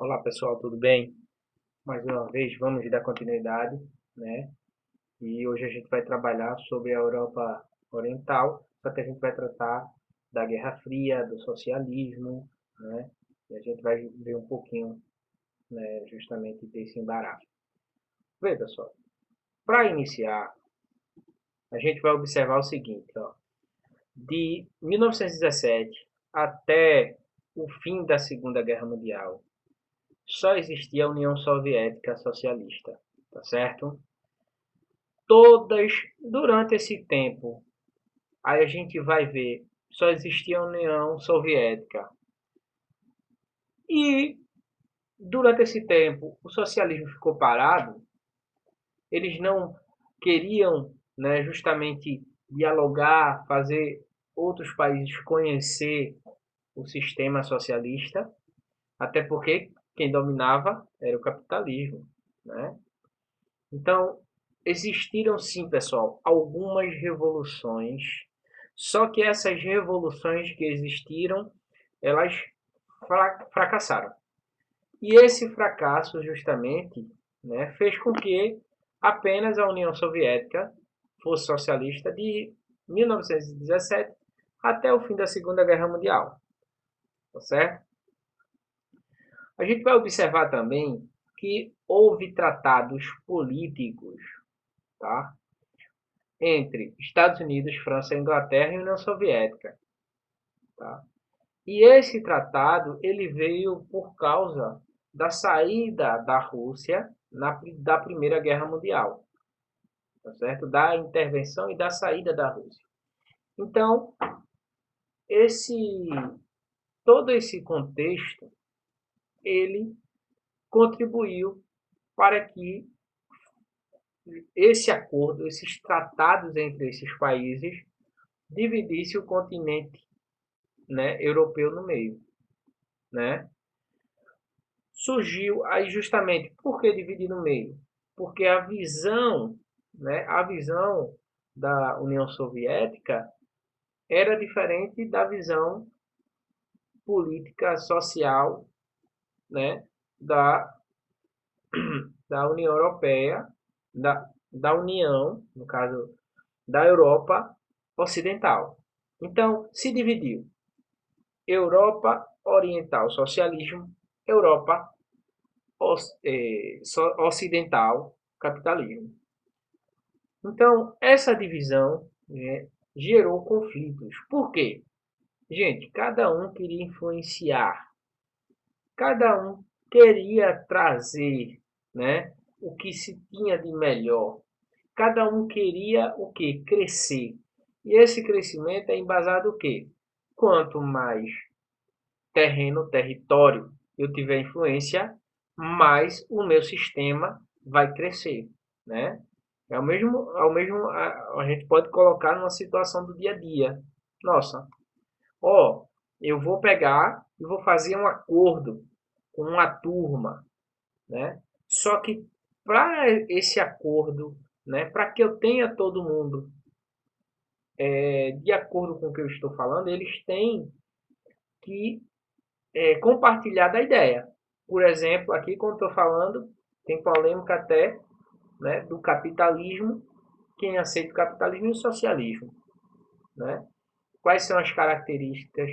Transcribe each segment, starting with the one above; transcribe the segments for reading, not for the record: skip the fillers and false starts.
Olá pessoal, tudo bem? Mais uma vez vamos dar continuidade, né? E hoje a gente vai trabalhar sobre a Europa Oriental, só que a gente vai tratar da Guerra Fria, do socialismo, né? E a gente vai ver um pouquinho, né, justamente desse embaraço. Vê, pessoal, para iniciar, a gente vai observar o seguinte, ó. De 1917 até o fim da Segunda Guerra Mundial, só existia a União Soviética Socialista, tá certo? Todas durante esse tempo, aí a gente vai ver, só existia a União Soviética. E durante esse tempo, o socialismo ficou parado, eles não queriam, né, justamente dialogar, fazer outros países conhecer o sistema socialista, até porque quem dominava era o capitalismo, né? Então, existiram sim, pessoal, algumas revoluções, só que essas revoluções que existiram, elas fracassaram. E esse fracasso, justamente, né, fez com que apenas a União Soviética fosse socialista de 1917 até o fim da Segunda Guerra Mundial, tá certo? A gente vai observar também que houve tratados políticos, tá? Entre Estados Unidos, França, Inglaterra e União Soviética. Tá? E esse tratado ele veio por causa da saída da Rússia da Primeira Guerra Mundial, tá certo? Da intervenção e da saída da Rússia. Então, esse todo esse contexto ele contribuiu para que esse acordo, esses tratados entre esses países dividisse o continente, né, europeu no meio, né? Surgiu aí justamente por que dividir no meio? Porque a visão, né, a visão da União Soviética era diferente da visão política social, né, da, da União Europeia, da União, no caso da Europa Ocidental. Então, se dividiu Europa Oriental, socialismo, Europa ocidental, capitalismo. Então, essa divisão, né, gerou conflitos. Por quê? Gente, cada um queria influenciar, cada um queria trazer, né, o que se tinha de melhor. Cada um queria o que? Crescer. E esse crescimento é embasado o quê? Quanto mais terreno, território eu tiver influência, mais o meu sistema vai crescer, né? A gente pode colocar numa situação do dia a dia. Nossa, ó, eu vou pegar e vou fazer um acordo com uma turma, né? Só que para esse acordo, né, para que eu tenha todo mundo de acordo com o que eu estou falando, eles têm que compartilhar da ideia. Por exemplo, aqui quando estou falando, tem polêmica até, né, do capitalismo, quem aceita o capitalismo e o socialismo. Né? Quais são as características,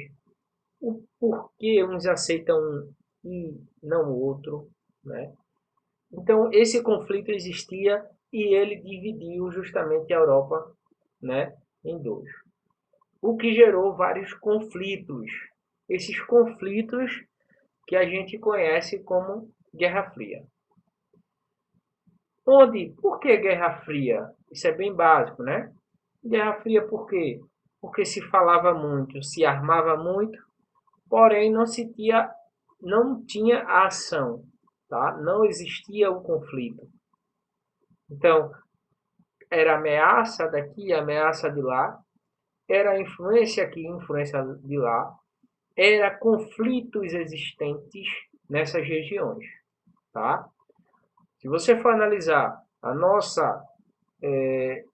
o porquê uns aceitam um e não o outro. Né? Então, esse conflito existia e ele dividiu justamente a Europa, né, em dois. O que gerou vários conflitos. Esses conflitos que a gente conhece como Guerra Fria. Por que Guerra Fria? Isso é bem básico, né? Guerra Fria por quê? Porque se falava muito, se armava muito, porém não tinha a ação, tá? Não existia o conflito. Então, era ameaça daqui, ameaça de lá, era influência aqui, influência de lá, era conflitos existentes nessas regiões, tá? Se você for analisar a nossa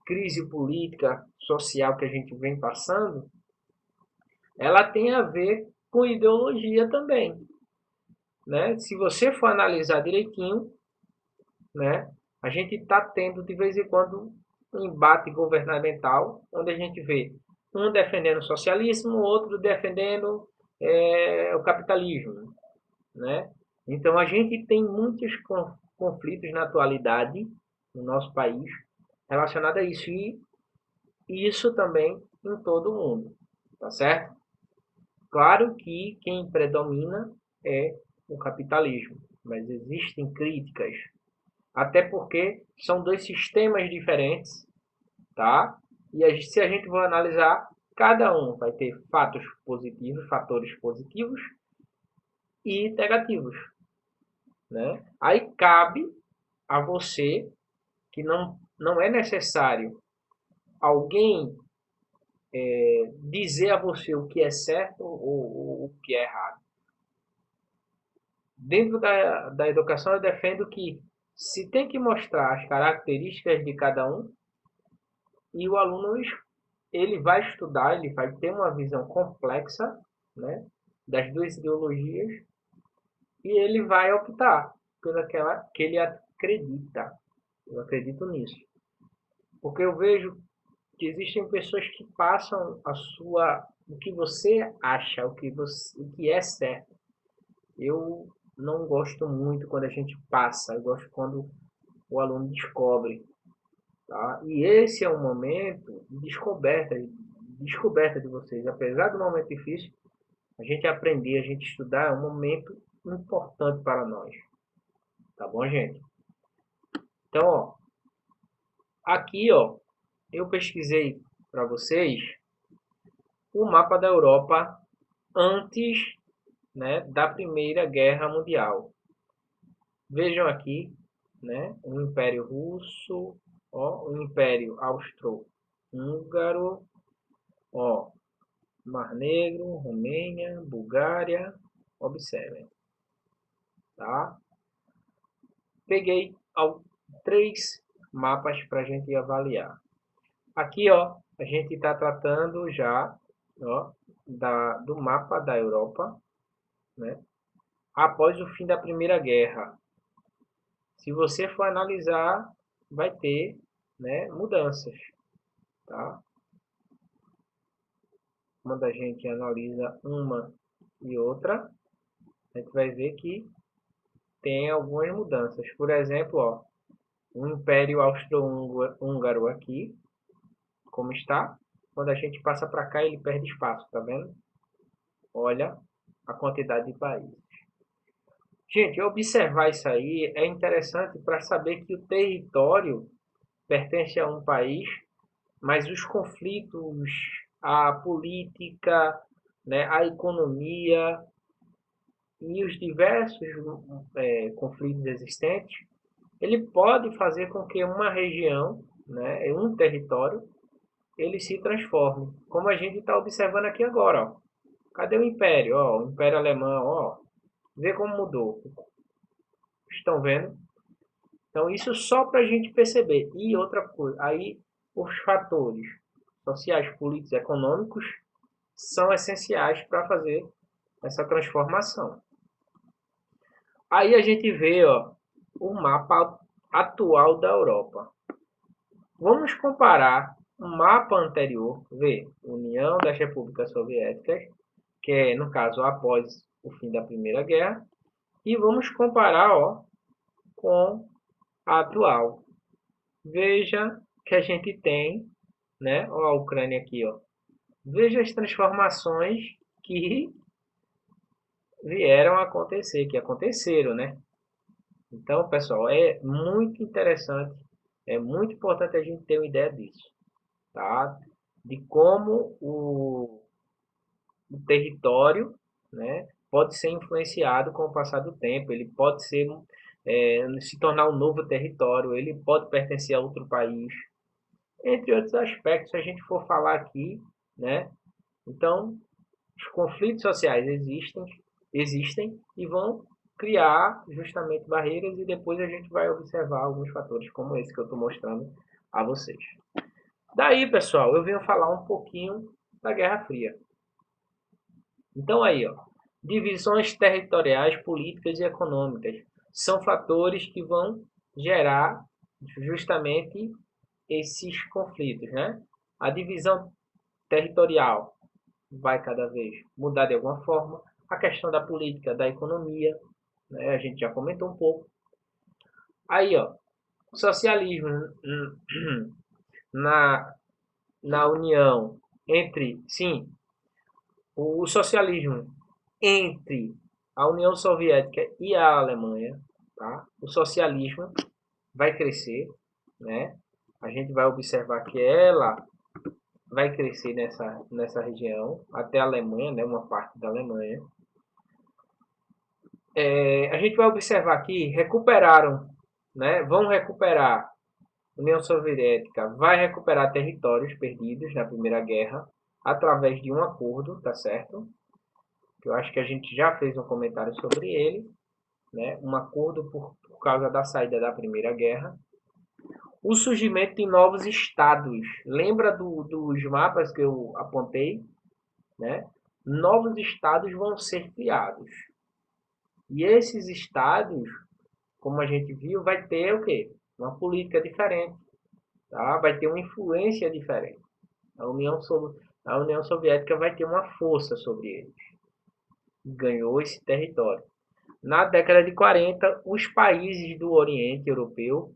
crise política, social que a gente vem passando, ela tem a ver com ideologia também. né? Se você for analisar direitinho, né? A gente está tendo de vez em quando um embate governamental, onde a gente vê um defendendo o socialismo, outro defendendo o capitalismo, né? Então a gente tem muitos conflitos na atualidade no nosso país relacionado a isso e isso também em todo o mundo, tá certo? Claro que quem predomina é o capitalismo, mas existem críticas, até porque são dois sistemas diferentes, tá? E se a gente for analisar, cada um vai ter fatos positivos, fatores positivos e negativos, né? Aí cabe a você que não é necessário alguém dizer a você o que é certo ou o que é errado. Dentro da educação, eu defendo que se tem que mostrar as características de cada um e o aluno ele vai estudar, ele vai ter uma visão complexa, né, das duas ideologias e ele vai optar pelaquela que ele acredita. Eu acredito nisso. Porque eu vejo que existem pessoas que passam o que você acha, o que é certo. Eu não gosto muito quando a gente passa, eu gosto quando o aluno descobre, tá? E esse é um momento descoberta de vocês. Apesar do momento difícil, a gente aprender, a gente estudar é um momento importante para nós, tá bom, gente? Então, ó, aqui, ó, eu pesquisei para vocês o mapa da Europa antes, né, da Primeira Guerra Mundial. Vejam aqui, né, o Império Russo, ó, o Império Austro-Húngaro, ó, Mar Negro, Romênia, Bulgária, observem, tá? Peguei três mapas para a gente avaliar. Aqui, ó, a gente está tratando já, ó, do mapa da Europa, né? Após o fim da Primeira Guerra. Se você for analisar, vai ter, né, mudanças, tá? Quando a gente analisa uma e outra, a gente vai ver que tem algumas mudanças. Por exemplo, ó, o Império Austro-Húngaro aqui, como está. Quando a gente passa para cá, ele perde espaço, tá vendo? Olha a quantidade de países. Gente, observar isso aí é interessante para saber que o território pertence a um país, mas os conflitos, a política, né, a economia e os diversos conflitos existentes, ele pode fazer com que uma região, né, um território, ele se transforme. Como a gente está observando aqui agora. Ó. Cadê o Império? Ó, o Império Alemão, ó. Vê como mudou. Estão vendo? Então, isso só para a gente perceber. E outra coisa, aí os fatores sociais, políticos, econômicos são essenciais para fazer essa transformação. Aí a gente vê, ó, o mapa atual da Europa. Vamos comparar o mapa anterior, ver União das Repúblicas Soviéticas, que é, no caso, após o fim da Primeira Guerra, e vamos comparar, ó, com a atual. Veja que a gente tem, né, ó, a Ucrânia aqui, ó. Veja as transformações que vieram a acontecer, que aconteceram, né? Então, pessoal, é muito interessante, é muito importante a gente ter uma ideia disso, tá? De como o território, né, pode ser influenciado com o passar do tempo, ele pode se tornar um novo território, ele pode pertencer a outro país, entre outros aspectos, se a gente for falar aqui, né? Então, os conflitos sociais existem e vão criar justamente barreiras e depois a gente vai observar alguns fatores como esse que eu estou mostrando a vocês. Daí, pessoal, eu venho falar um pouquinho da Guerra Fria. Então aí, ó, Divisões territoriais, políticas e econômicas são fatores que vão gerar justamente esses conflitos, né? A divisão territorial vai cada vez mudar de alguma forma. A questão da política, da economia, né? A gente já comentou um pouco. Aí, ó, o socialismo na, na união entre, sim, o socialismo entre a União Soviética e a Alemanha, tá? O socialismo vai crescer, né? A gente vai observar que ela vai crescer nessa região, até a Alemanha, né? Uma parte da Alemanha. A gente vai observar que recuperaram, né? Vão recuperar, a União Soviética vai recuperar territórios perdidos na Primeira Guerra através de um acordo, tá certo? Eu acho que a gente já fez um comentário sobre ele, né? Um acordo por causa da saída da Primeira Guerra. O surgimento de novos estados. Lembra dos mapas que eu apontei? Né? Novos estados vão ser criados. E esses estados, como a gente viu, vai ter o quê? Uma política diferente. Tá? Vai ter uma influência diferente. A União Soviética vai ter uma força sobre eles. Ganhou esse território. Na década de 40, os países do Oriente Europeu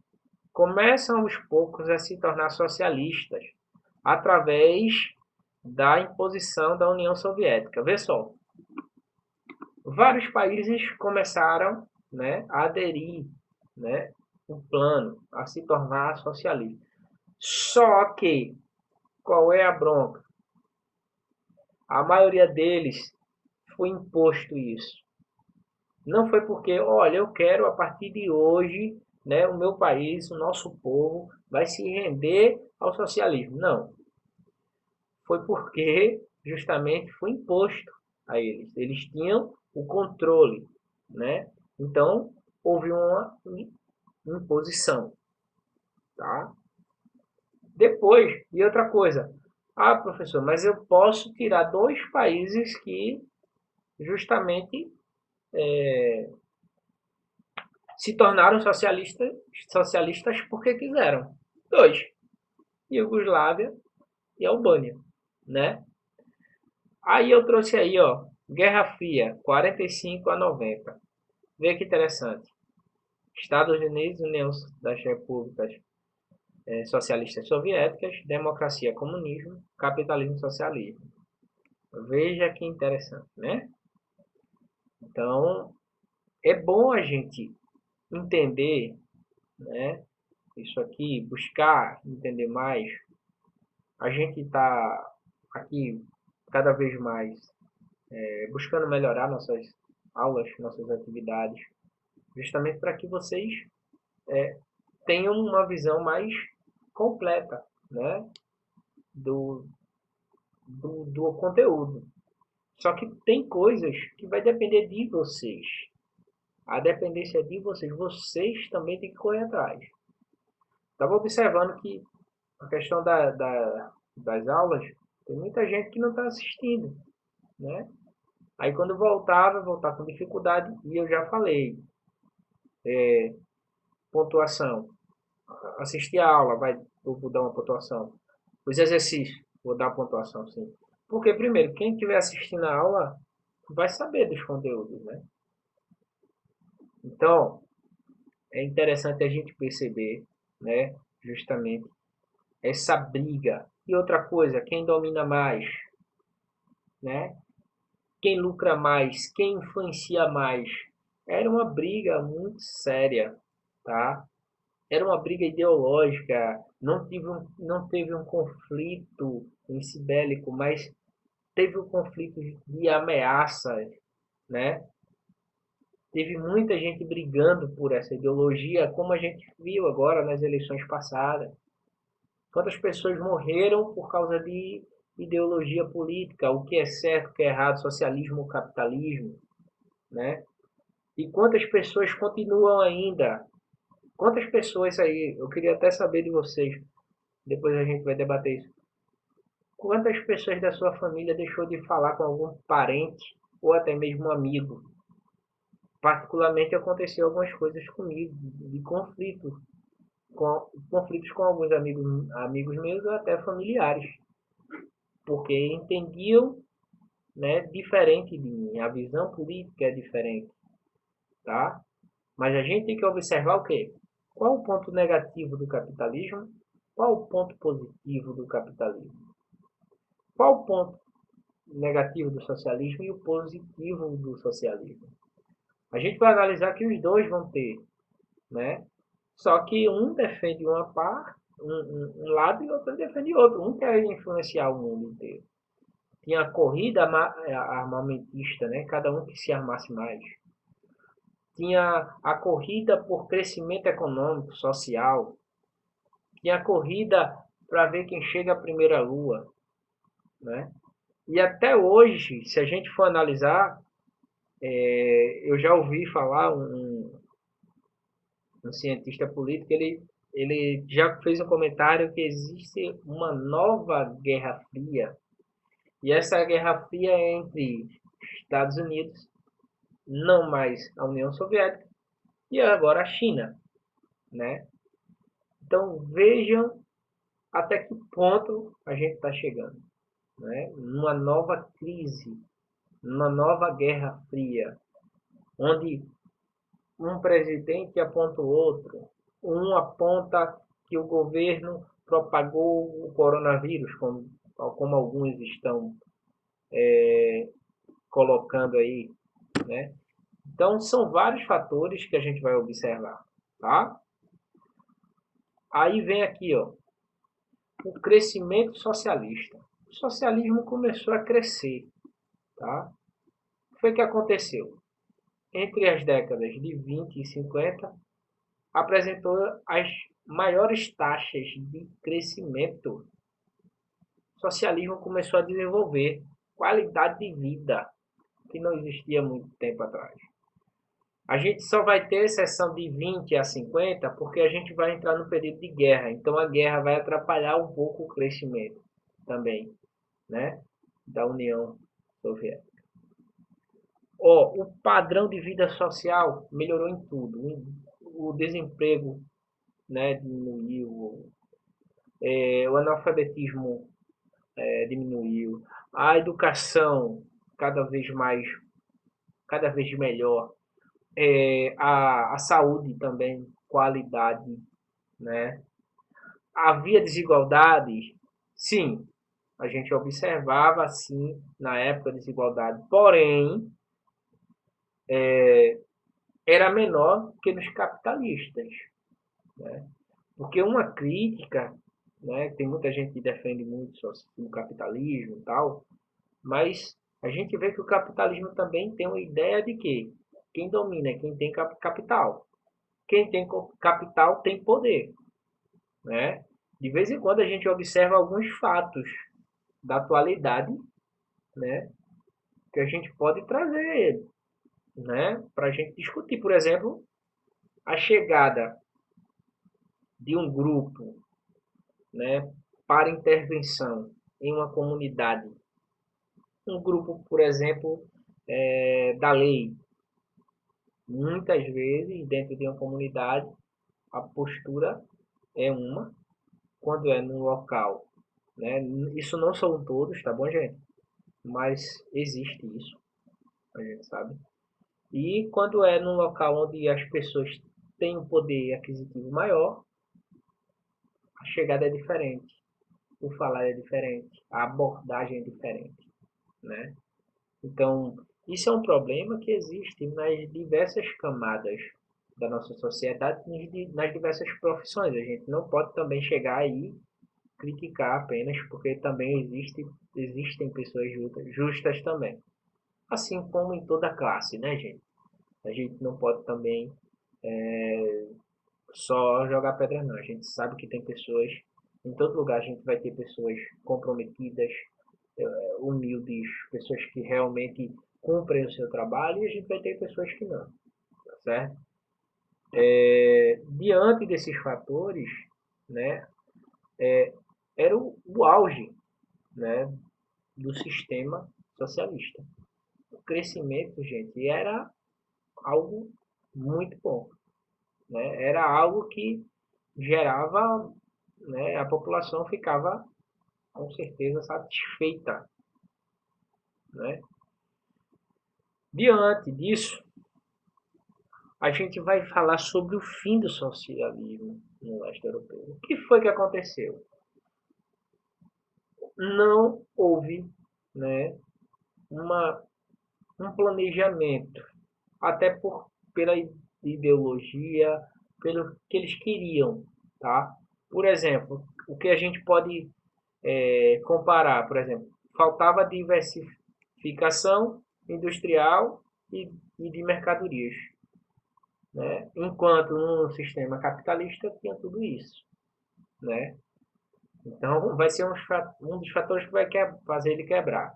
começam aos poucos a se tornar socialistas através da imposição da União Soviética. Vê só, vários países começaram, né, a aderir, né, um plano a se tornar socialista. Só que qual é a bronca? A maioria deles foi imposto isso. Não foi porque, olha, eu quero a partir de hoje, né, o meu país, o nosso povo vai se render ao socialismo. Não. Foi porque justamente foi imposto a eles. Eles tinham o controle, né? Então houve uma imposição, tá? Depois, e outra coisa, ah, professor, mas eu posso tirar dois países que justamente se tornaram socialistas porque quiseram. Dois, Iugoslávia e Albânia, né? Aí eu trouxe aí, ó, Guerra Fria, 45 a 90. Vê que interessante. Estados Unidos, União das Repúblicas Socialistas Soviéticas, democracia, comunismo, capitalismo, socialismo. Veja que interessante, né? Então, é bom a gente entender, né, isso aqui, buscar entender mais. A gente está aqui cada vez mais buscando melhorar nossas aulas, nossas atividades, justamente para que vocês tenham uma visão mais completa, né, do, do conteúdo. Só que tem coisas que vai depender de vocês. A dependência de vocês. Vocês também têm que correr atrás. Estava observando que a questão das aulas, tem muita gente que não está assistindo, né? Aí quando voltar com dificuldade, e eu já falei, pontuação. Assistir a aula, eu vou dar uma pontuação. Os exercícios, vou dar pontuação, sim. Porque, primeiro, quem estiver assistindo a aula vai saber dos conteúdos, né? Então, é interessante a gente perceber, né, justamente essa briga. E outra coisa, quem domina mais, né? Quem lucra mais, quem influencia mais. Era uma briga muito séria, tá? Era uma briga ideológica, não teve um conflito em si bélico, mas teve um conflito de ameaças, né? Teve muita gente brigando por essa ideologia, como a gente viu agora nas eleições passadas. Quantas pessoas morreram por causa de ideologia política, o que é certo, o que é errado, socialismo ou capitalismo, né? E quantas pessoas continuam ainda? Quantas pessoas aí, eu queria até saber de vocês, depois a gente vai debater isso. Quantas pessoas da sua família deixou de falar com algum parente, ou até mesmo amigo. Particularmente aconteceu algumas coisas comigo, de conflitos com alguns amigos meus ou até familiares, porque entendiam, né, diferente de mim, a visão política é diferente, tá? Mas a gente tem que observar o quê? Qual o ponto negativo do capitalismo? Qual o ponto positivo do capitalismo? Qual o ponto negativo do socialismo e o positivo do socialismo? A gente vai analisar que os dois vão ter, né? Só que um defende uma parte, um lado e o outro defende outro. Um quer influenciar o mundo inteiro. Tinha a corrida armamentista, né? Cada um que se armasse mais. Tinha a corrida por crescimento econômico, social. Tinha a corrida para ver quem chega à primeira lua, né? E até hoje, se a gente for analisar, eu já ouvi falar um cientista político, ele já fez um comentário que existe uma nova Guerra Fria. E essa Guerra Fria é entre Estados Unidos, não mais a União Soviética, e agora a China, né? Então vejam até que ponto a gente está chegando, né? Numa nova crise, numa nova Guerra Fria, onde um presidente aponta o outro, um aponta que o governo propagou o coronavírus, como alguns estão colocando aí, né? Então são vários fatores que a gente vai observar, tá? Aí vem aqui, ó, o crescimento socialista. O socialismo começou a crescer, tá? O que foi que aconteceu? Entre as décadas de 20 e 50, apresentou as maiores taxas de crescimento. O socialismo começou a desenvolver qualidade de vida que não existia muito tempo atrás. A gente só vai ter exceção de 20 a 50 porque a gente vai entrar no período de guerra. Então a guerra vai atrapalhar um pouco o crescimento também, né, da União Soviética. O padrão de vida social melhorou em tudo. O desemprego, né, diminuiu, o analfabetismo diminuiu, a educação cada vez mais, cada vez melhor, a saúde também, qualidade, né? Havia desigualdade? Sim, a gente observava sim na época desigualdade, porém era menor que nos capitalistas, né? Porque uma crítica, né, tem muita gente que defende muito o capitalismo e tal, mas a gente vê que o capitalismo também tem uma ideia de que quem domina é quem tem capital. Quem tem capital tem poder, né? De vez em quando a gente observa alguns fatos da atualidade, né, que a gente pode trazer, né, para a gente discutir. Por exemplo, a chegada de um grupo, né, para intervenção em uma comunidade. Um grupo, por exemplo, da lei. Muitas vezes, dentro de uma comunidade, a postura é uma, quando é num local, né? Isso não são todos, tá bom, gente? Mas existe isso, a gente sabe. E quando é num local onde as pessoas têm um poder aquisitivo maior, a chegada é diferente, o falar é diferente, a abordagem é diferente, né? Então, isso é um problema que existe nas diversas camadas da nossa sociedade, nas diversas profissões. A gente não pode também chegar aí criticar apenas, porque também existem pessoas justas também. Assim como em toda classe, né, gente? A gente não pode também só jogar pedra, não. A gente sabe que tem pessoas, em todo lugar a gente vai ter pessoas comprometidas, humildes, pessoas que realmente cumprem o seu trabalho e a gente vai ter pessoas que não, tá certo? Diante desses fatores, né, era o auge, né, do sistema socialista. crescimento, gente, era algo muito bom, né? Era algo que gerava, né, a população ficava com certeza satisfeita, né? Diante disso, a gente vai falar sobre o fim do socialismo no leste europeu. O que foi que aconteceu? Não houve, né, uma, um planejamento, até pela ideologia, pelo que eles queriam, tá? Por exemplo, o que a gente pode comparar, por exemplo, faltava diversificação industrial e de mercadorias, né? Enquanto no sistema capitalista tinha tudo isso, né? Então vai ser um dos fatores que vai fazer ele quebrar.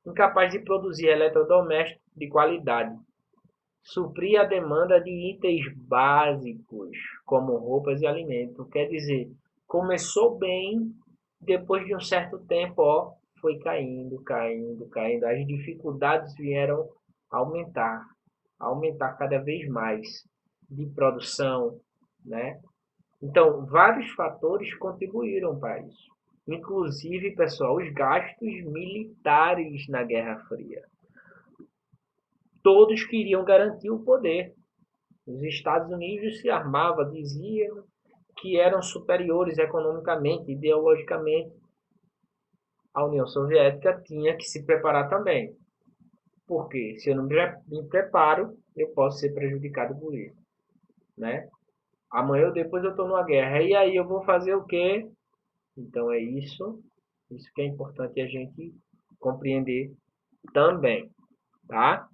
Incapaz de produzir eletrodomésticos de qualidade, suprir a demanda de itens básicos, como roupas e alimentos. Quer dizer, começou bem, depois de um certo tempo, ó, foi caindo, caindo, caindo. As dificuldades vieram aumentar, aumentar cada vez mais de produção, né? Então, vários fatores contribuíram para isso. Inclusive, pessoal, os gastos militares na Guerra Fria. Todos queriam garantir o poder. Os Estados Unidos se armavam, diziam que eram superiores economicamente, ideologicamente. A União Soviética tinha que se preparar também. Porque se eu não me preparo, eu posso ser prejudicado por isso, né? Amanhã ou depois eu estou numa guerra. E aí eu vou fazer o quê? Então é isso. Isso que é importante a gente compreender também, tá?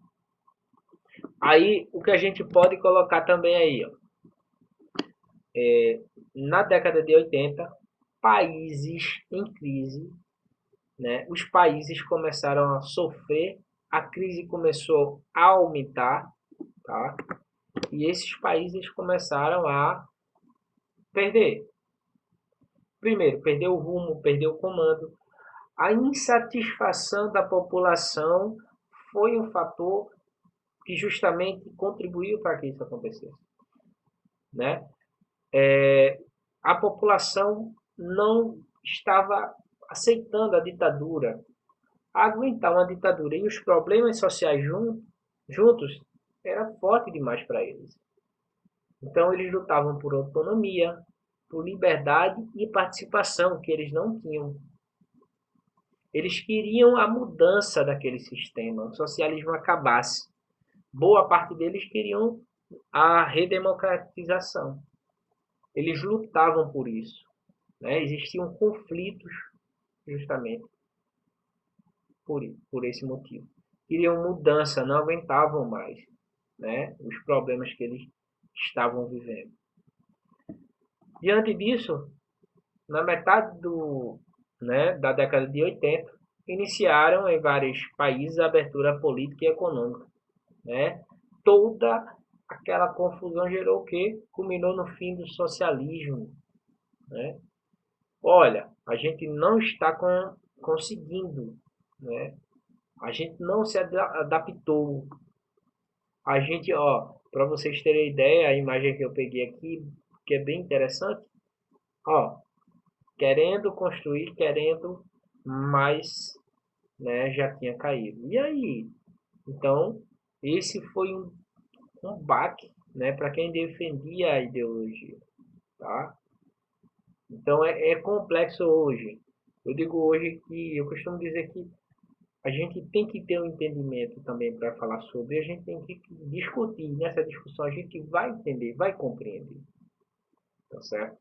Aí o que a gente pode colocar também aí, ó, na década de 80, países em crise, né? Os países começaram a sofrer, a crise começou a aumentar, tá? E esses países começaram a perder. Primeiro, perder o rumo, perder o comando. A insatisfação da população foi um fator que justamente contribuiu para que isso acontecesse, né? A população não estava aceitando a ditadura, aguentar uma ditadura e os problemas sociais juntos era forte demais para eles. Então eles lutavam por autonomia, por liberdade e participação que eles não tinham. Eles queriam a mudança daquele sistema, o socialismo acabasse. Boa parte deles queriam a redemocratização. Eles lutavam por isso, né? Existiam conflitos justamente por esse motivo. Queriam mudança, não aguentavam mais, né, os problemas que eles estavam vivendo. Diante disso, na metade da década de 80, iniciaram em vários países a abertura política e econômica, né? Toda aquela confusão gerou o quê? Culminou no fim do socialismo, né? Olha, a gente não está conseguindo, né? A gente não se adaptou. A gente, ó, para vocês terem ideia, a imagem que eu peguei aqui, que é bem interessante, ó, querendo construir, querendo, mas, né, já tinha caído. E aí? Então, esse foi um baque, né, para quem defendia a ideologia, tá? Então é complexo hoje. Eu digo hoje que eu costumo dizer que a gente tem que ter um entendimento também para falar sobre, a gente tem que discutir. Nessa discussão a gente vai entender, vai compreender, tá certo?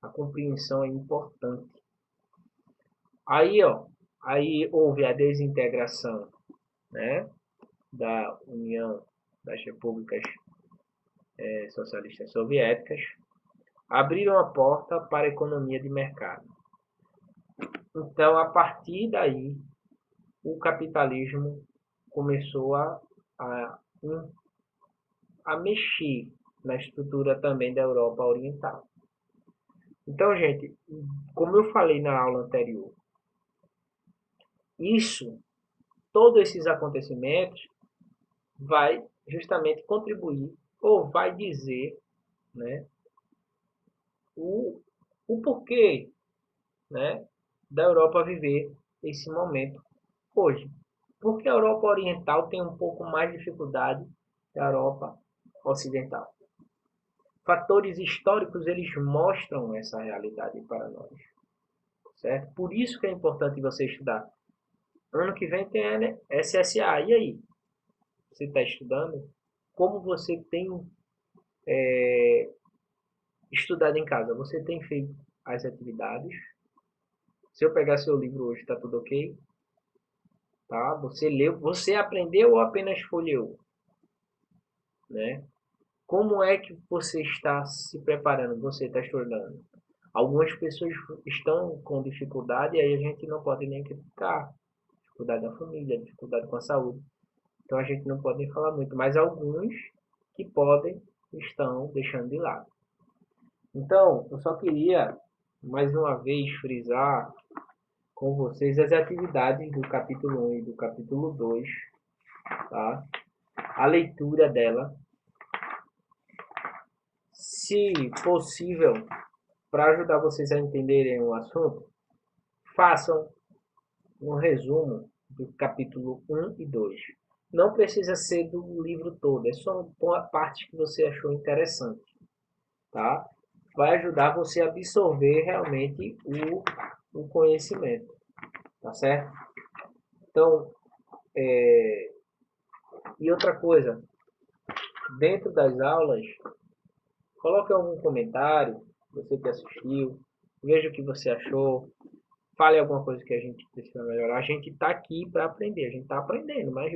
A compreensão é importante. Aí, ó, aí houve a desintegração, né, da União das Repúblicas Socialistas Soviéticas, abriram a porta para a economia de mercado. Então, a partir daí, o capitalismo começou a, a mexer na estrutura também da Europa Oriental. Então, gente, como eu falei na aula anterior, isso todos esses acontecimentos vai justamente contribuir ou vai dizer, né, o porquê, né, da Europa viver esse momento hoje. Porque a Europa Oriental tem um pouco mais de dificuldade que a Europa Ocidental. Fatores históricos eles mostram essa realidade para nós, certo? Por isso que é importante você estudar. Ano que vem tem a SSA. E aí? Você está estudando? Como você tem estudado em casa? Você tem feito as atividades? Se eu pegar seu livro hoje, está tudo ok? Tá? Você leu, você aprendeu ou apenas folheou? Né? Como é que você está se preparando? Você está estudando? Algumas pessoas estão com dificuldade e aí a gente não pode nem criticar. Dificuldade da família, dificuldade com a saúde. Então a gente não pode nem falar muito, mas alguns que podem estão deixando de lado. Então, eu só queria mais uma vez frisar com vocês as atividades do capítulo 1 e do capítulo 2, tá? A leitura dela, se possível, para ajudar vocês a entenderem o assunto, façam um resumo do capítulo 1 e 2. Não precisa ser do livro todo, é só uma parte que você achou interessante, tá? Vai ajudar você a absorver realmente o conhecimento, tá certo? Então, e outra coisa, dentro das aulas, coloque algum comentário, você que assistiu, veja o que você achou, fale alguma coisa que a gente precisa melhorar. A gente está aqui para aprender, a gente está aprendendo, mas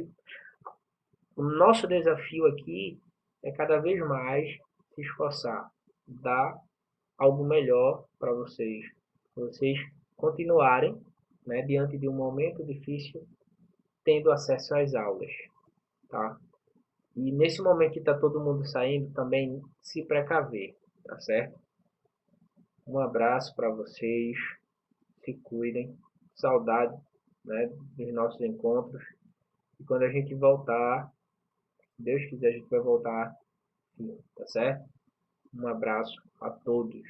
o nosso desafio aqui é cada vez mais se esforçar, dar algo melhor para vocês continuarem, né, diante de um momento difícil, tendo acesso às aulas, tá? E nesse momento que está todo mundo saindo, também se precaver, tá certo? Um abraço para vocês, se cuidem, saudade, né, dos nossos encontros. E quando a gente voltar, se Deus quiser, a gente vai voltar, sim, tá certo? Um abraço a todos.